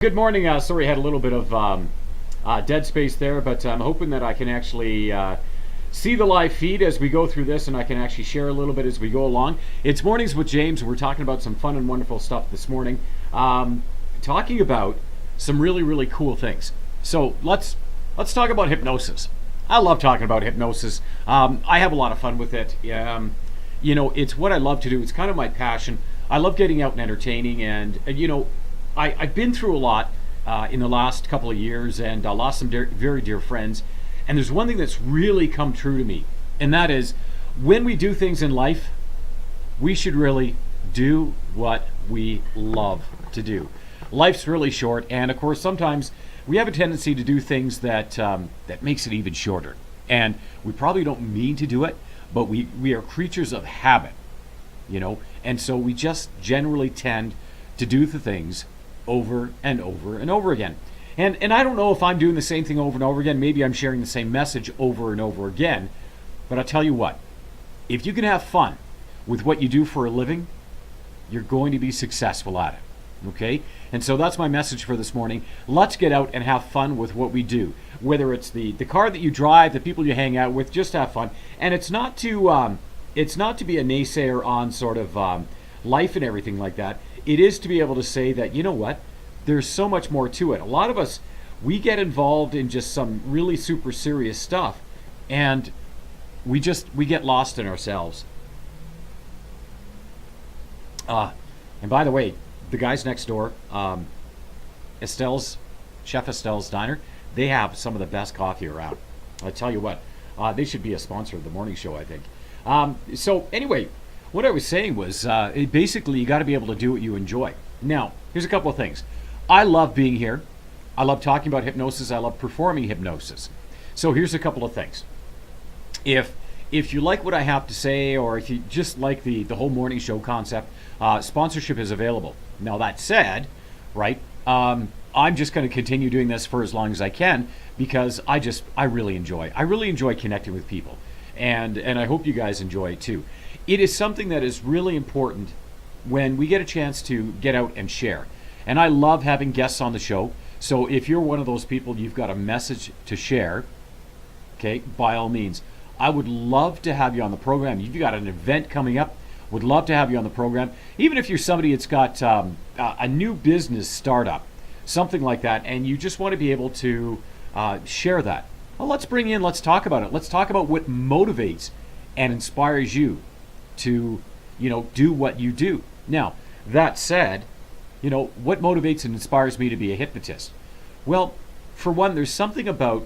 Good morning. Sorry, I had a little bit of dead space there, but I'm hoping that I can actually see the live feed as we go through this, and I can actually share a little bit as we go along. It's Mornings with James. We're talking about some fun and wonderful stuff this morning. Talking about some really, really cool things. So let's talk about hypnosis. I love talking about hypnosis. I have a lot of fun with it. It's what I love to do. It's kind of my passion. I love getting out and entertaining, and I've been through a lot in the last couple of years, and I lost some very dear friends. And there's one thing that's really come true to me, and that is when we do things in life, we should really do what we love to do. Life's really short, and of course, sometimes we have a tendency to do things that makes it even shorter. And we probably don't mean to do it, but we are creatures of habit, and so we just generally tend to do the things over and over and over again. And I don't know if I'm doing the same thing over and over again. Maybe I'm sharing the same message over and over again. But I'll tell you what, if you can have fun with what you do for a living, you're going to be successful at it. Okay? And so that's my message for this morning. Let's get out and have fun with what we do. Whether it's the car that you drive, the people you hang out with, just have fun. And it's not to be a naysayer on sort of life and everything like that. It is to be able to say that, you know what, there's so much more to it. A lot of us, we get involved in just some really super serious stuff, and we get lost in ourselves. And by the way, the guys next door, Chef Estelle's Diner, they have some of the best coffee around. I tell you what, they should be a sponsor of the morning show, I think. So anyway, what I was saying was, basically, you got to be able to do what you enjoy. Now, here's a couple of things. I love being here. I love talking about hypnosis. I love performing hypnosis. So here's a couple of things. If you like what I have to say, or if you just like the whole morning show concept, sponsorship is available. Now, that said, right, I'm just going to continue doing this for as long as I can, because I really enjoy connecting with people. And I hope you guys enjoy it too. It is something that is really important when we get a chance to get out and share. And I love having guests on the show. So if you're one of those people, you've got a message to share, okay, by all means. I would love to have you on the program. You've got an event coming up, would love to have you on the program. Even if you're somebody that's got a new business startup, something like that, and you just want to be able to share that. Well, let's talk about it. Let's talk about what motivates and inspires you to, do what you do. Now, that said, what motivates and inspires me to be a hypnotist? Well, for one, there's something about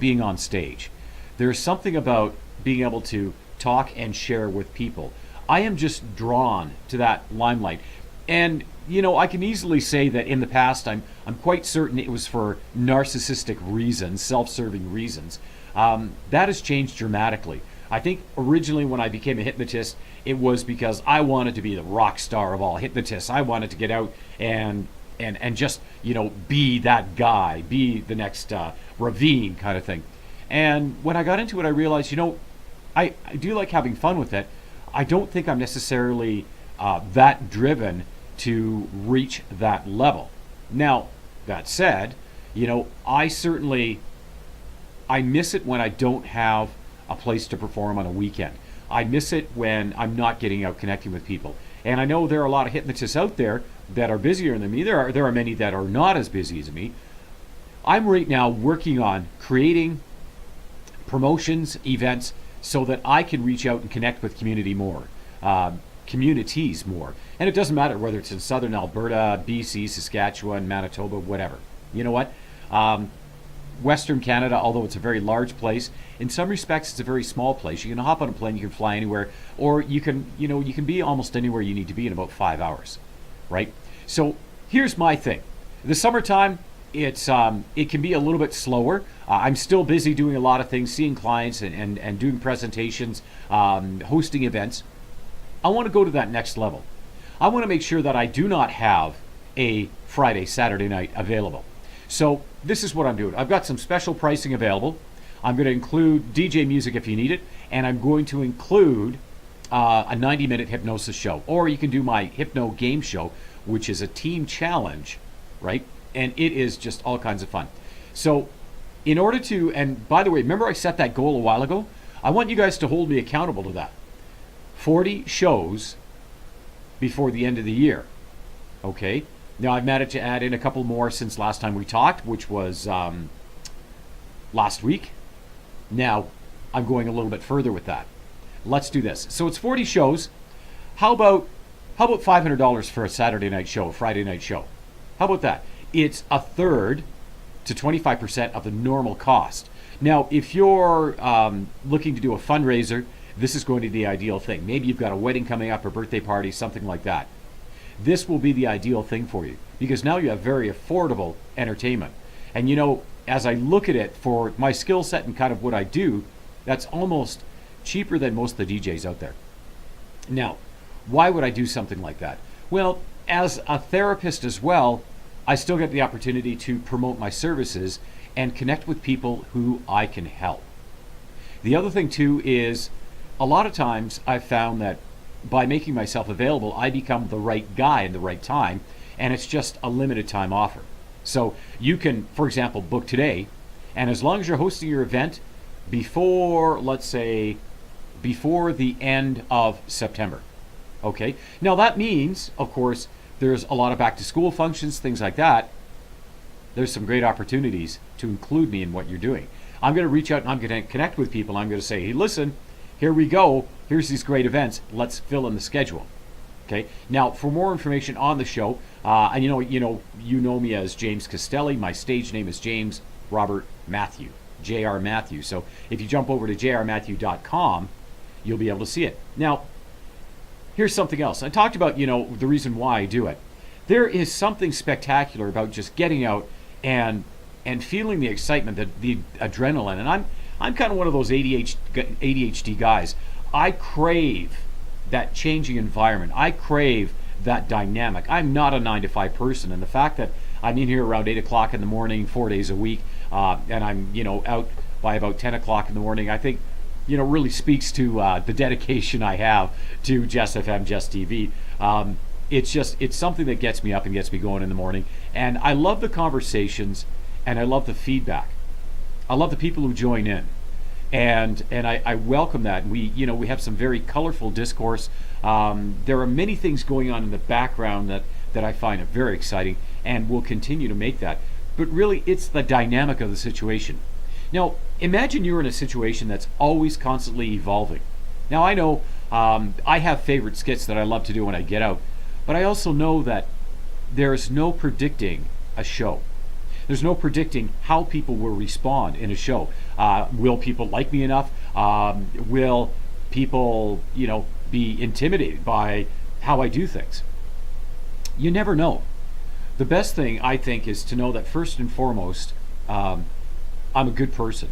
being on stage. There's something about being able to talk and share with people. I am just drawn to that limelight. And, I can easily say that in the past, I'm quite certain it was for narcissistic reasons, self-serving reasons. That has changed dramatically. I think originally when I became a hypnotist, it was because I wanted to be the rock star of all hypnotists. I wanted to get out and just, be that guy, be the next Ravine kind of thing. And when I got into it, I realized, I do like having fun with it. I don't think I'm necessarily that driven to reach that level. Now, that said, I miss it when I don't have a place to perform on a weekend. I miss it when I'm not getting out connecting with people. And I know there are a lot of hypnotists out there that are busier than me. There are many that are not as busy as me. I'm right now working on creating promotions, events, so that I can reach out and connect with communities more. And it doesn't matter whether it's in southern Alberta, BC, Saskatchewan, Manitoba, whatever. You know what? Western Canada, although it's a very large place, in some respects it's a very small place. You can hop on a plane, you can fly anywhere, or you can be almost anywhere you need to be in about 5 hours, right? So here's my thing. The summertime, it can be a little bit slower. I'm still busy doing a lot of things, seeing clients and doing presentations, hosting events. I want to go to that next level. I want to make sure that I do not have a Friday, Saturday night available. So this is what I'm doing. I've got some special pricing available. I'm going to include DJ music if you need it, and I'm going to include a 90-minute hypnosis show. Or you can do my Hypno Game Show, which is a team challenge right? And it is just all kinds of fun. So in order to, and by the way, remember I set that goal a while ago? I want you guys to hold me accountable to that. 40 shows before the end of the year. Okay? Now I've managed to add in a couple more since last time we talked, which was last week. Now I'm going a little bit further with that. Let's do this. So it's 40 shows. How about $500 for a Saturday night show, a Friday night show? How about that? It's a third to 25% of the normal cost. Now, if you're looking to do a fundraiser, this is going to be the ideal thing. Maybe you've got a wedding coming up, a birthday party, something like that. This will be the ideal thing for you because now you have very affordable entertainment. And you know, as I look at it for my skill set and kind of what I do, that's almost cheaper than most of the DJs out there. Now, why would I do something like that? Well, as a therapist as well, I still get the opportunity to promote my services and connect with people who I can help. The other thing too is a lot of times I've found that by making myself available, I become the right guy in the right time, and it's just a limited time offer. So you can, for example, book today, and as long as you're hosting your event before, let's say, before the end of September. Okay? Now that means, of course, there's a lot of back to school functions, things like that. There's some great opportunities to include me in what you're doing. I'm going to reach out and I'm going to connect with people. I'm going to say, hey, listen, here we go. Here's these great events. Let's fill in the schedule. Okay. Now, for more information on the show, and you know me as James Castelli. My stage name is James Robert Matthew, J.R. Matthew. So if you jump over to jrmatthew.com, you'll be able to see it. Now, here's something else. I talked about, the reason why I do it. There is something spectacular about just getting out and feeling the excitement, the adrenaline. And I'm kind of one of those ADHD guys. I crave that changing environment. I crave that dynamic. I'm not a 9-to-5 person, and the fact that I'm in here around 8 o'clock in the morning, 4 days a week, and I'm out by about 10 o'clock in the morning, I think really speaks to the dedication I have to Just FM, Just TV. It's something that gets me up and gets me going in the morning, and I love the conversations, and I love the feedback. I love the people who join in, and I welcome that. We have some very colorful discourse. There are many things going on in the background that I find very exciting, and will continue to make that. But really, it's the dynamic of the situation. Now, imagine you're in a situation that's always constantly evolving. Now, I know I have favorite skits that I love to do when I get out, but I also know that there's no predicting a show. There's no predicting how people will respond in a show. Will people like me enough? Will people, be intimidated by how I do things? You never know. The best thing, I think, is to know that first and foremost, I'm a good person,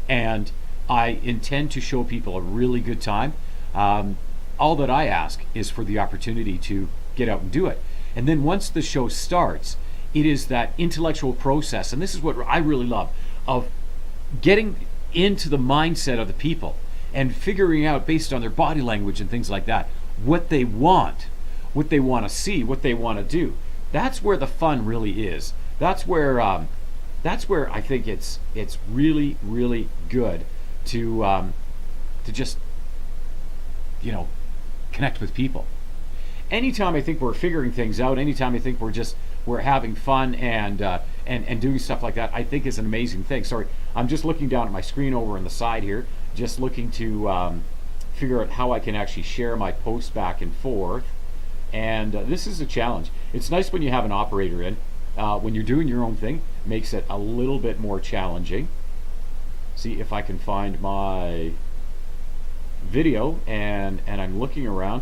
and I intend to show people a really good time. All that I ask is for the opportunity to get out and do it. And then once the show starts, it is that intellectual process, and this is what I really love, of getting into the mindset of the people and figuring out, based on their body language and things like that, what they want to see, what they want to do. That's where the fun really is. That's where I think it's really, really good to just connect with people. Anytime I think we're figuring things out, anytime I think we're having fun and doing stuff like that, I think is an amazing thing. Sorry, I'm just looking down at my screen over on the side here, just looking to figure out how I can actually share my post back and forth. And this is a challenge. It's nice when you have an operator in. When you're doing your own thing, makes it a little bit more challenging. See if I can find my video, and I'm looking around.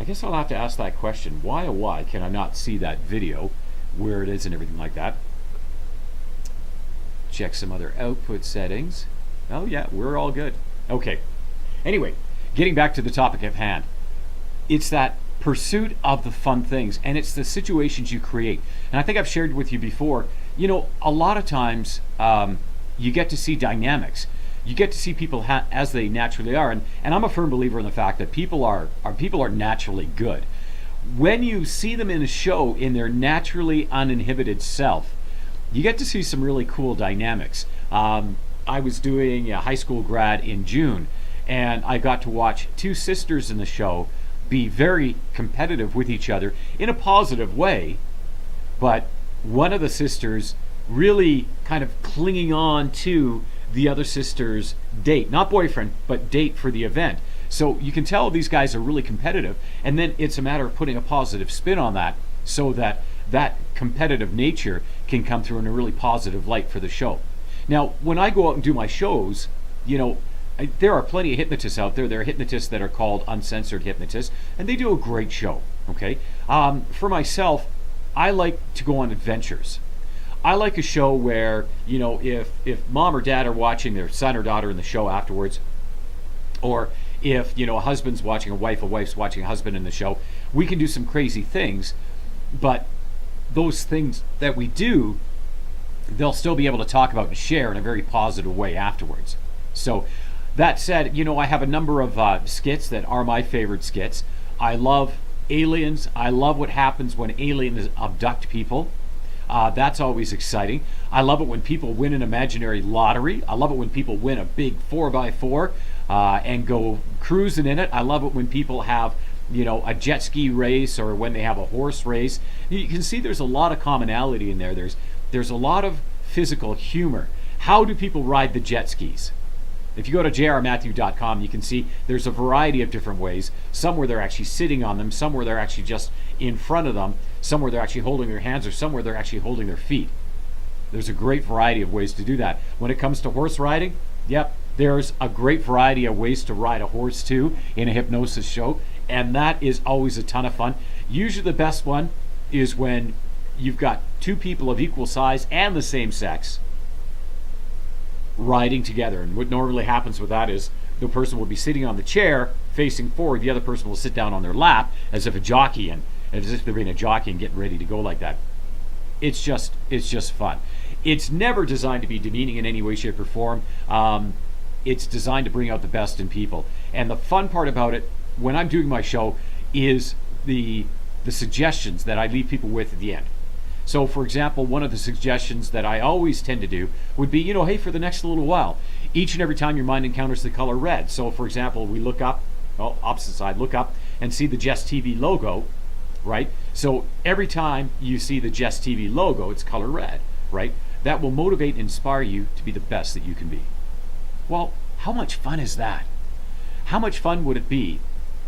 I guess I'll have to ask that question. Why, oh why can I not see that video, where it is and everything like that? Check some other output settings. Oh yeah, we're all good. Okay. Anyway, getting back to the topic at hand. It's that pursuit of the fun things, and it's the situations you create. And I think I've shared with you before, a lot of times you get to see dynamics. You get to see people as they naturally are, and I'm a firm believer in the fact that people are naturally good. when you see them in a show in their naturally uninhibited self, you get to see some really cool dynamics. I was doing a high school grad in June, and I got to watch two sisters in the show be very competitive with each other in a positive way, but one of the sisters really kind of clinging on to the other sister's date, not boyfriend, but date for the event. So you can tell these guys are really competitive, and then it's a matter of putting a positive spin on that so that that competitive nature can come through in a really positive light for the show. Now, when I go out and do my shows, there are plenty of hypnotists out there. There are hypnotists that are called uncensored hypnotists, and they do a great show, okay? For myself, I like to go on adventures. I like a show where, if mom or dad are watching their son or daughter in the show afterwards, or if, a husband's watching a wife's watching a husband in the show, we can do some crazy things, but those things that we do, they'll still be able to talk about and share in a very positive way afterwards. So that said, I have a number of skits that are my favorite skits. I love aliens. I love what happens when aliens abduct people. That's always exciting. I love it when people win an imaginary lottery. I love it when people win a big 4x4 and go cruising in it. I love it when people have, a jet ski race, or when they have a horse race. You can see there's a lot of commonality in there. There's a lot of physical humor. How do people ride the jet skis? If you go to jrmatthew.com, you can see there's a variety of different ways. Some where they're actually sitting on them, some where they're actually just in front of them, some where they're actually holding their hands, or some where they're actually holding their feet. There's a great variety of ways to do that. When it comes to horse riding, yep, there's a great variety of ways to ride a horse too in a hypnosis show, and that is always a ton of fun. Usually the best one is when you've got two people of equal size and the same sex riding together. And what normally happens with that is the person will be sitting on the chair facing forward, the other person will sit down on their lap as if a jockey, and as if they're being a jockey and getting ready to go like that. It's just fun. It's never designed to be demeaning in any way, shape, or form. It's designed to bring out the best in people. And the fun part about it, when I'm doing my show, is the suggestions that I leave people with at the end. So, for example, one of the suggestions that I always tend to do would be, hey, for the next little while, each and every time your mind encounters the color red. So, for example, we look up, opposite side, look up and see the Just TV logo, right? So every time you see the Just TV logo, it's color red, right? That will motivate and inspire you to be the best that you can be. Well, how much fun is that? How much fun would it be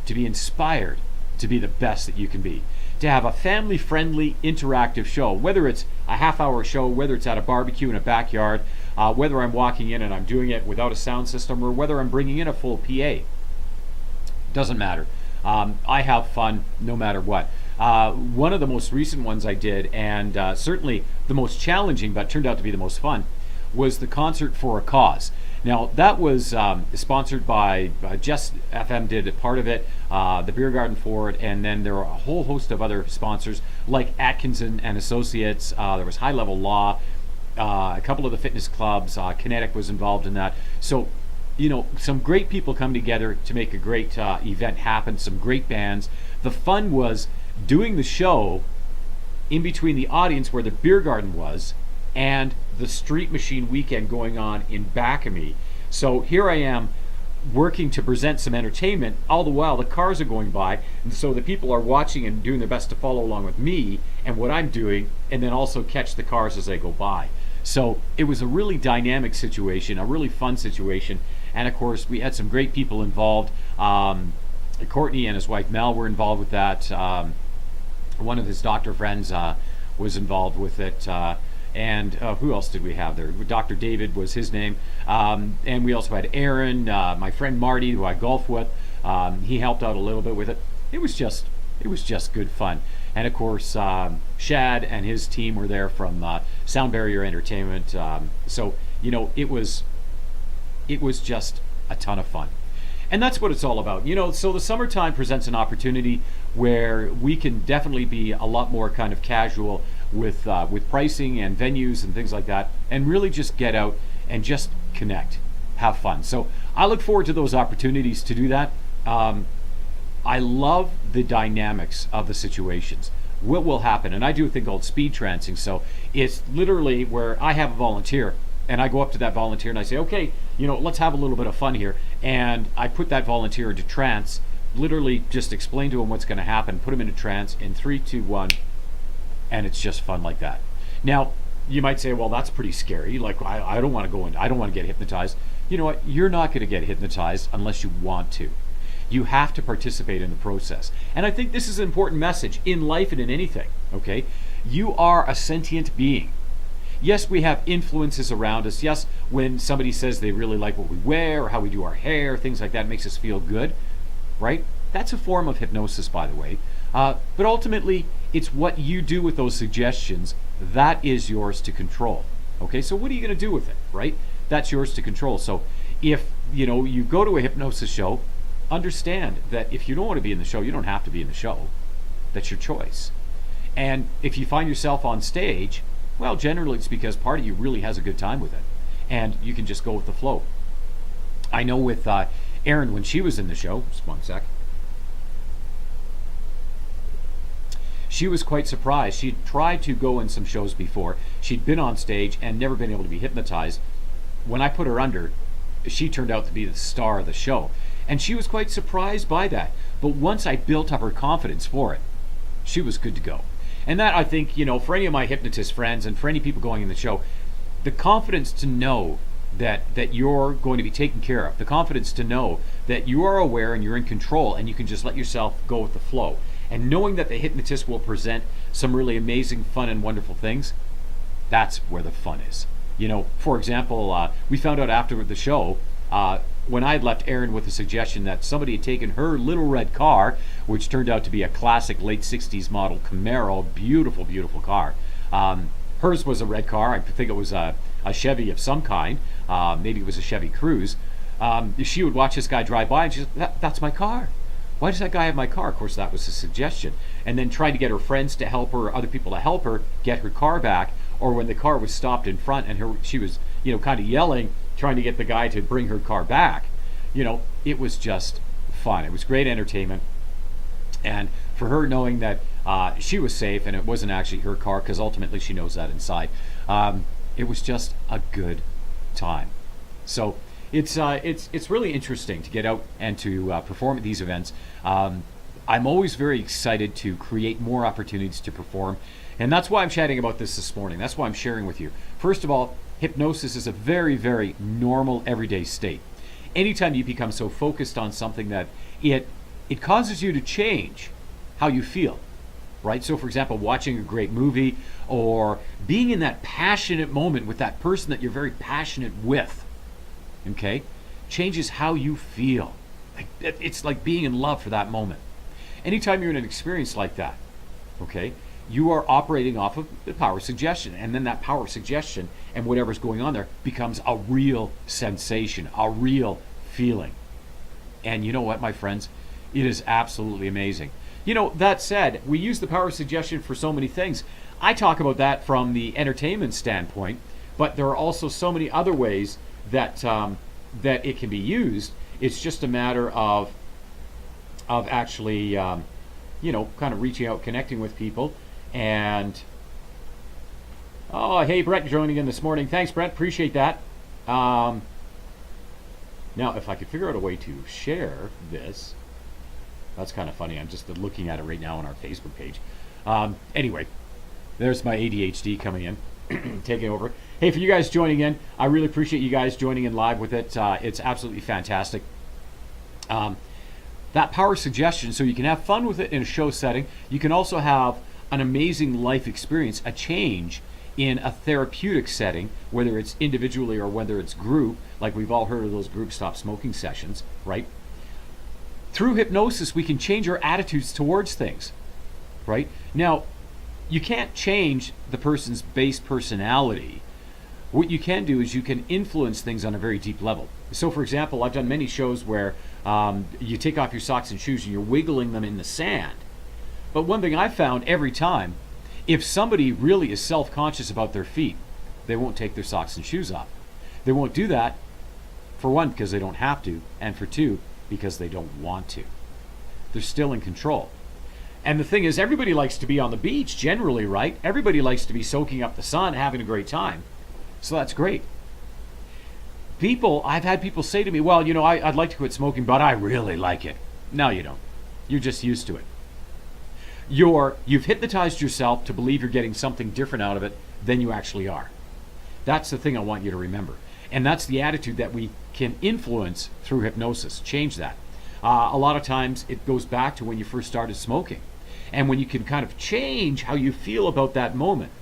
to be inspired to be the best that you can be? To have a family-friendly, interactive show, whether it's a half-hour show, whether it's at a barbecue in a backyard, whether I'm walking in and I'm doing it without a sound system, or whether I'm bringing in a full PA. Doesn't matter. I have fun no matter what. One of the most recent ones I did, and certainly the most challenging, but turned out to be the most fun, was the Concert for a Cause. Now, that was sponsored by Just FM, did a part of it, the Beer Garden for it, and then there were a whole host of other sponsors like Atkinson and Associates. There was High Level Law, a couple of the fitness clubs. Kinetic was involved in that. So, some great people come together to make a great event happen, some great bands. The fun was doing the show in between the audience where the Beer Garden was and the Street Machine weekend going on in back of me. So here I am working to present some entertainment. All the while the cars are going by, and so the people are watching and doing their best to follow along with me and what I'm doing, and then also catch the cars as they go by. So it was a really dynamic situation, a really fun situation, and of course we had some great people involved. Courtney and his wife Mel were involved with that. One of his doctor friends was involved with it. And who else did we have there? Dr. David was his name. And we also had Aaron, my friend Marty, who I golf with. He helped out a little bit with it. It was just good fun. And of course, Shad and his team were there from Sound Barrier Entertainment. So it was just a ton of fun. And that's what it's all about. So the summertime presents an opportunity where we can definitely be a lot more kind of casual with pricing and venues and things like that, and really just get out and just connect, have fun. So I look forward to those opportunities to do that. I love the dynamics of the situations. What will happen? And I do a thing called speed trancing. So it's literally where I have a volunteer and I go up to that volunteer and I say, okay, let's have a little bit of fun here. And I put that volunteer into trance, literally just explain to him what's going to happen, put him into trance in 3, 2, 1, and it's just fun like that. Now, you might say, well, that's pretty scary. Like, I don't want to go in, I don't want to get hypnotized. You know what? You're not going to get hypnotized unless you want to. You have to participate in the process. And I think this is an important message in life and in anything, okay? You are a sentient being. Yes, we have influences around us. Yes, when somebody says they really like what we wear or how we do our hair, things like that makes us feel good, right? That's a form of hypnosis, by the way. But ultimately, it's what you do with those suggestions that is yours to control. Okay, so what are you going to do with it, right? That's yours to control. So if you go to a hypnosis show, understand that if you don't want to be in the show, you don't have to be in the show. That's your choice. And if you find yourself on stage, well, generally it's because part of you really has a good time with it, and you can just go with the flow. I know with Erin, when she was in the show, just one sec, she was quite surprised. She'd tried to go in some shows before. She'd been on stage and never been able to be hypnotized. When I put her under, she turned out to be the star of the show. And she was quite surprised by that. But once I built up her confidence for it, she was good to go. And that, I think, for any of my hypnotist friends and for any people going in the show, the confidence to know that you're going to be taken care of, the confidence to know that you are aware and you're in control and you can just let yourself go with the flow. And knowing that the hypnotist will present some really amazing, fun, and wonderful things, that's where the fun is. For example, we found out after the show, when I had left Erin with a suggestion that somebody had taken her little red car, which turned out to be a classic late 60s model Camaro, beautiful, beautiful car. Hers was a red car. I think it was a Chevy of some kind. Maybe it was a Chevy Cruze. She would watch this guy drive by and she said, that's my car. Why does that guy have my car? Of course, that was a suggestion. And then tried to get her friends to help her, other people to help her get her car back. Or when the car was stopped in front and she was, kind of yelling, trying to get the guy to bring her car back. It was just fun. It was great entertainment. And for her knowing that she was safe and it wasn't actually her car, because ultimately she knows that inside, it was just a good time. So it's really interesting to get out and to perform at these events. I'm always very excited to create more opportunities to perform, and that's why I'm chatting about this morning. That's why I'm sharing with you. First of all, hypnosis is a very, very normal everyday state. Anytime you become so focused on something that it causes you to change how you feel, right? So for example, watching a great movie or being in that passionate moment with that person that you're very passionate with, okay, changes how you feel. It's like being in love for that moment. Anytime you're in an experience like that, okay, you are operating off of the power of suggestion, and then that power of suggestion and whatever's going on there becomes a real sensation, a real feeling. And you know what, my friends? It is absolutely amazing. That said, we use the power of suggestion for so many things. I talk about that from the entertainment standpoint, but there are also so many other ways that that it can be used. It's just a matter of actually, kind of reaching out, connecting with people. And hey, Brett, joining in this morning. Thanks, Brett. Appreciate that. Now, if I could figure out a way to share this, that's kind of funny. I'm just looking at it right now on our Facebook page. Anyway, there's my ADHD coming in, taking over. Hey, for you guys joining in, I really appreciate you guys joining in live with it. It's absolutely fantastic. That power suggestion, so you can have fun with it in a show setting. You can also have an amazing life experience, a change in a therapeutic setting, whether it's individually or whether it's group, like we've all heard of those group stop smoking sessions, right? Through hypnosis, we can change our attitudes towards things, right? Now, you can't change the person's base personality. What you can do is you can influence things on a very deep level. So, for example, I've done many shows where you take off your socks and shoes and you're wiggling them in the sand. But one thing I've found every time, if somebody really is self-conscious about their feet, they won't take their socks and shoes off. They won't do that, for one, because they don't have to, and for two, because they don't want to. they're still in control. And the thing is, everybody likes to be on the beach generally, right? Everybody likes to be soaking up the sun, having a great time. So that's great. I've had people say to me, well, I'd like to quit smoking, but I really like it. No, you don't. You're just used to it. You've hypnotized yourself to believe you're getting something different out of it than you actually are. That's the thing I want you to remember. And that's the attitude that we can influence through hypnosis. Change that. A lot of times it goes back to when you first started smoking. And when you can kind of change how you feel about that moment.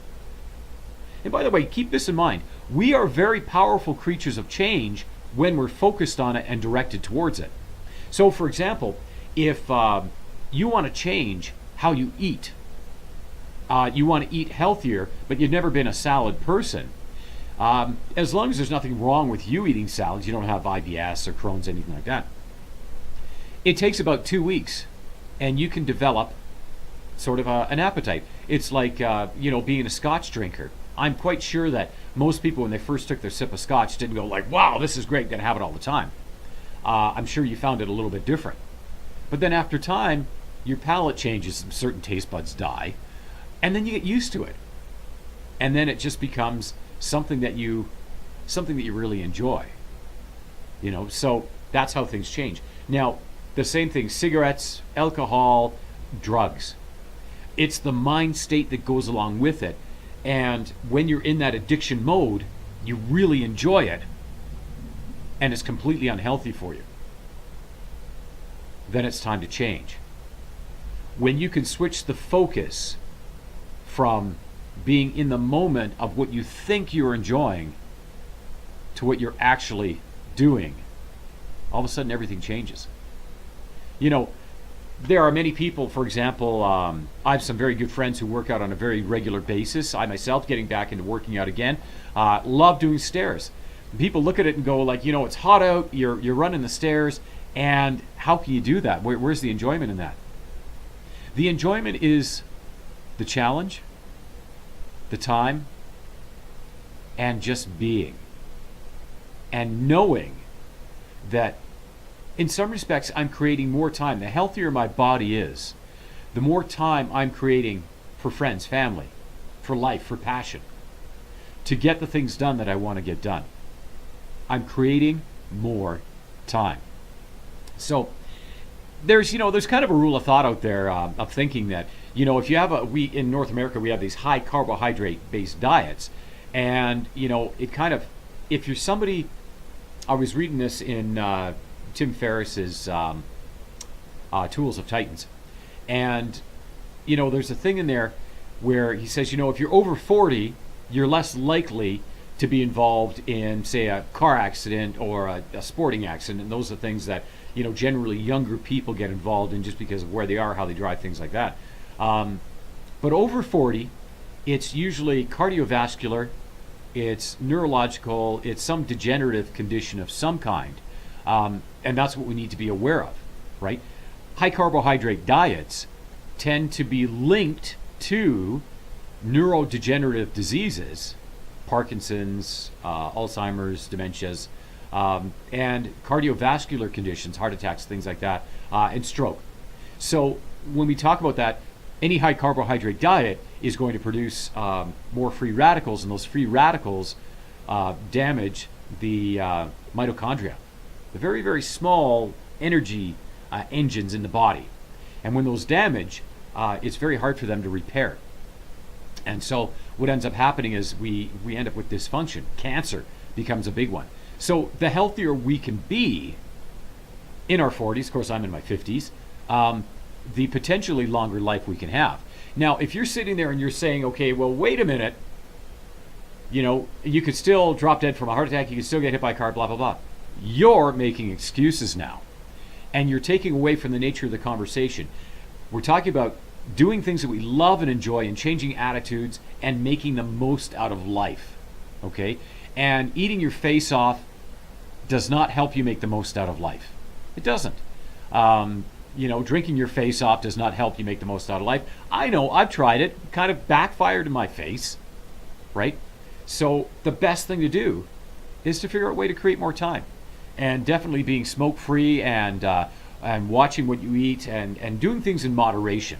And by the way, keep this in mind. We are very powerful creatures of change when we're focused on it and directed towards it. So, for example, if you want to change how you eat, you want to eat healthier, but you've never been a salad person, as long as there's nothing wrong with you eating salads, you don't have IBS or Crohn's, anything like that, it takes about 2 weeks, and you can develop sort of an appetite. It's like, being a scotch drinker. I'm quite sure that most people, when they first took their sip of scotch, didn't go like, wow, this is great, gonna have it all the time. I'm sure you found it a little bit different. But then after time, your palate changes, certain taste buds die, and then you get used to it. And then it just becomes something that you really enjoy. So that's how things change. Now, the same thing, cigarettes, alcohol, drugs. It's the mind state that goes along with it. And when you're in that addiction mode, you really enjoy it, and it's completely unhealthy for you. Then it's time to change. When you can switch the focus from being in the moment of what you think you're enjoying to what you're actually doing, all of a sudden everything changes. There are many people, for example, I have some very good friends who work out on a very regular basis. I myself, getting back into working out again, love doing stairs. People look at it and go like, it's hot out, you're running the stairs, and how can you do that? Where's the enjoyment in that? The enjoyment is the challenge, the time, and just being. And knowing that in some respects, I'm creating more time. The healthier my body is, the more time I'm creating for friends, family, for life, for passion, to get the things done that I want to get done. I'm creating more time. So there's kind of a rule of thought out there of thinking that, if you have in North America, we have these high carbohydrate based diets. And, it kind of, if you're somebody, I was reading this in Tim Ferriss's Tools of Titans. And, there's a thing in there where he says, if you're over 40, you're less likely to be involved in, say, a car accident or a sporting accident. And those are things that, generally younger people get involved in just because of where they are, how they drive, things like that. But over 40, it's usually cardiovascular, it's neurological, it's some degenerative condition of some kind. And that's what we need to be aware of, right? High carbohydrate diets tend to be linked to neurodegenerative diseases, Parkinson's, Alzheimer's, dementias, and cardiovascular conditions, heart attacks, things like that, and stroke. So when we talk about that, any high carbohydrate diet is going to produce more free radicals, and those free radicals damage the mitochondria, the very, very small energy engines in the body. And when those damage, it's very hard for them to repair. And so what ends up happening is we end up with dysfunction. Cancer becomes a big one. So the healthier we can be in our 40s, of course I'm in my 50s, the potentially longer life we can have. Now, if you're sitting there and you're saying, okay, well, wait a minute, you could still drop dead from a heart attack, you could still get hit by a car, blah, blah, blah. You're making excuses now. And you're taking away from the nature of the conversation. We're talking about doing things that we love and enjoy and changing attitudes and making the most out of life, okay? And eating your face off does not help you make the most out of life. It doesn't. Drinking your face off does not help you make the most out of life. I know, I've tried it, kind of backfired in my face, right? So the best thing to do is to figure out a way to create more time. And definitely being smoke-free and and watching what you eat and doing things in moderation.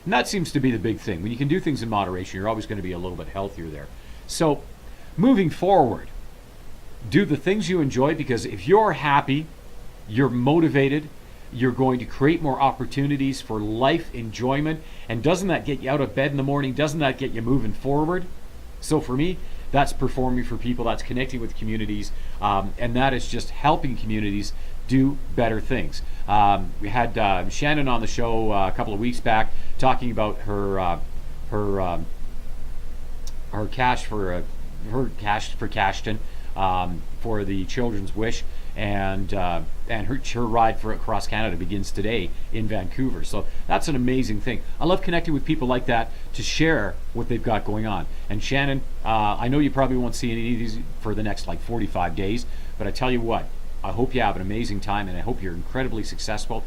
And that seems to be the big thing. When you can do things in moderation, you're always going to be a little bit healthier there. So moving forward, do the things you enjoy, because if you're happy, you're motivated, you're going to create more opportunities for life enjoyment. And doesn't that get you out of bed in the morning? Doesn't that get you moving forward? So for me, that's performing for people, that's connecting with communities, and that is just helping communities do better things. We had Shannon on the show a couple of weeks back talking about her cash for Cashton for the Children's Wish, and her ride for across Canada begins today in Vancouver. So that's an amazing thing. I love connecting with people like that to share what they've got going on. And Shannon, I know you probably won't see any of these for the next 45 days, but I tell you what, I hope you have an amazing time, and I hope you're incredibly successful.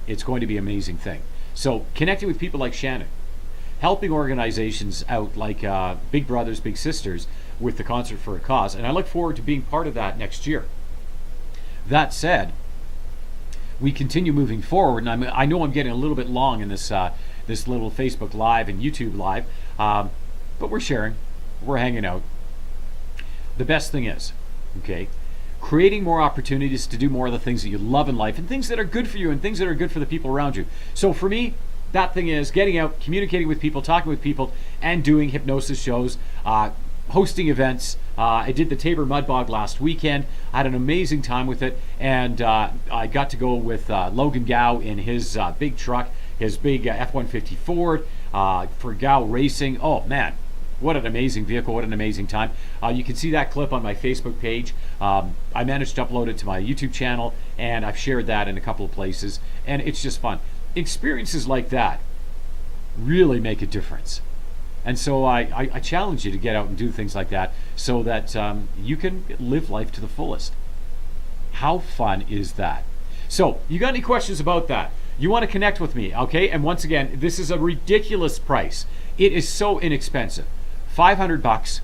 It's going to be an amazing thing. So connecting with people like Shannon, helping organizations out like Big Brothers Big Sisters with the Concert for a Cause, and I look forward to being part of that next year. That said, we continue moving forward, and I know I'm getting a little bit long in this this little Facebook Live and YouTube Live, but we're sharing, we're hanging out. The best thing is, okay, creating more opportunities to do more of the things that you love in life, and things that are good for you, and things that are good for the people around you. So for me, that thing is getting out, communicating with people, talking with people, and doing hypnosis shows, hosting events. I did the Tabor Mud Bog last weekend. I had an amazing time with it, and I got to go with Logan Gow in his big truck, his big F-150 Ford for Gow Racing. Oh man, what an amazing vehicle, what an amazing time. You can see that clip on my Facebook page. I managed to upload it to my YouTube channel, and I've shared that in a couple of places, and it's just fun. Experiences like that really make a difference. And so I challenge you to get out and do things like that so that you can live life to the fullest. How fun is that? So, you got any questions about that? You want to connect with me, okay? And once again, this is a ridiculous price. It is so inexpensive. $500.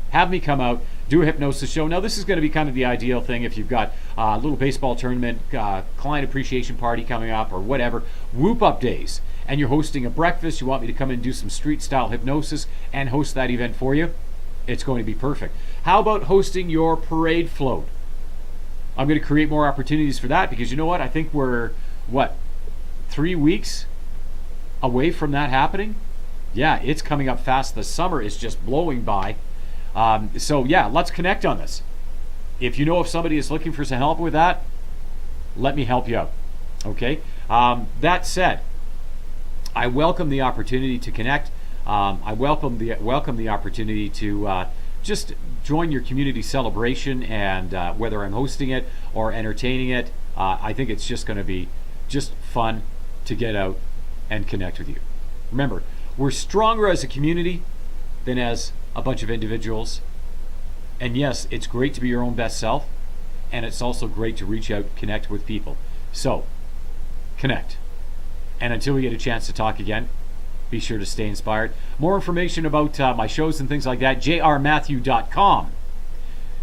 Have me come out, do a hypnosis show. Now, this is going to be kind of the ideal thing if you've got a little baseball tournament, client appreciation party coming up, or whatever. Whoop Up Days. And you're hosting a breakfast, you want me to come in and do some street style hypnosis and host that event for you, it's going to be perfect. How about hosting your parade float? I'm going to create more opportunities for that, because you know what? I think we're, 3 weeks away from that happening? Yeah, it's coming up fast. The summer is just blowing by. So yeah, let's connect on this. If you know if somebody is looking for some help with that, let me help you out. Okay? That said, I welcome the opportunity to connect. I welcome the opportunity to just join your community celebration, and whether I'm hosting it or entertaining it, I think it's just going to be just fun to get out and connect with you. Remember, we're stronger as a community than as a bunch of individuals. And yes, it's great to be your own best self, and it's also great to reach out, connect with people. So, connect. And until we get a chance to talk again, be sure to stay inspired. More information about my shows and things like that, jrmatthew.com,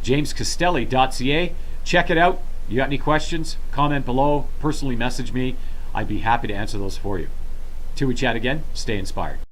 jamescastelli.ca. Check it out. You got any questions? Comment below. Personally message me. I'd be happy to answer those for you. Till we chat again, stay inspired.